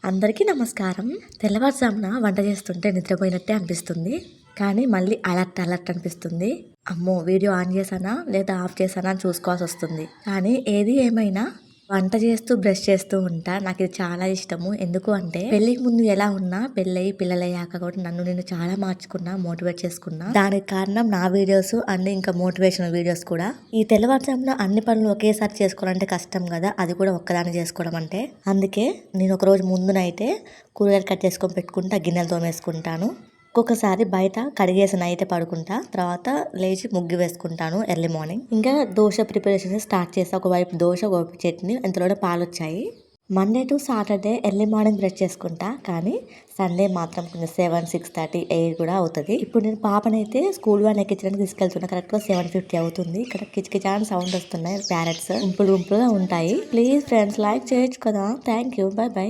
అందరికీ నమస్కారం. తెల్లవారుజామున వంట చేస్తుంటే నిద్రపోయినట్టే అనిపిస్తుంది. కానీ మళ్ళీ అలర్ట్ అలర్ట్ అనిపిస్తుంది. అమ్మో! వీడియో ఆన్ చేశానా లేదా ఆఫ్ చేశానా అని చూసుకోవాల్సొస్తుంది. కానీ ఏది ఏమైనా వంట చేస్తూ బ్రష్ చేస్తూ ఉంటా. నాకిది చాలా ఇష్టము. ఎందుకు అంటే పెళ్ళికి ముందు ఎలా ఉన్నా పెళ్ళయి పిల్లలయ్యాక కూడా నన్ను నేను చాలా మార్చుకున్నా, మోటివేట్ చేసుకున్నా. దానికి కారణం నా వీడియోస్ అండ్ ఇంకా మోటివేషనల్ వీడియోస్ కూడా. ఈ తెల్లవారుజామున అన్ని పనులు ఒకేసారి చేసుకోవాలంటే కష్టం కదా, అది కూడా ఒక్కదాన్ని చేసుకోవడం అంటే. అందుకే నేను ఒక రోజు ముందునైతే కూరగాయలు కట్ చేసుకొని పెట్టుకుంటా, గిన్నెలు తోమేసుకుంటాను. ఒక్కొక్కసారి బయట కడిగేసి నైతే పడుకుంటా, తర్వాత లేచి ముగ్గు వేసుకుంటాను ఎర్లీ మార్నింగ్. ఇంకా దోశ ప్రిపరేషన్ స్టార్ట్ చేస్తా. ఒకవైపు దోశ, ఒకవైపు చట్నీ, ఇంతలోనే పాలు వచ్చాయి. Monday to Saturday early morning brush చేసుకుంటా, కానీ సండే మాత్రం కొంచెం 7, 6:30, 8 కూడా అవుతుంది. ఇప్పుడు నేను పాపనైతే స్కూల్ వ్యాన్ ఎక్కించడానికి తీసుకెళ్తున్నా. కరెక్ట్గా 7:50 అవుతుంది. ఇక్కడ కిచకిచాన్ సౌండ్ వస్తున్నాయి. ప్యారెట్స్ గుంపులుగా ఉంటాయి. ప్లీజ్ ఫ్రెండ్స్ లైక్ చేయొచ్చు కదా. Thank you. By by.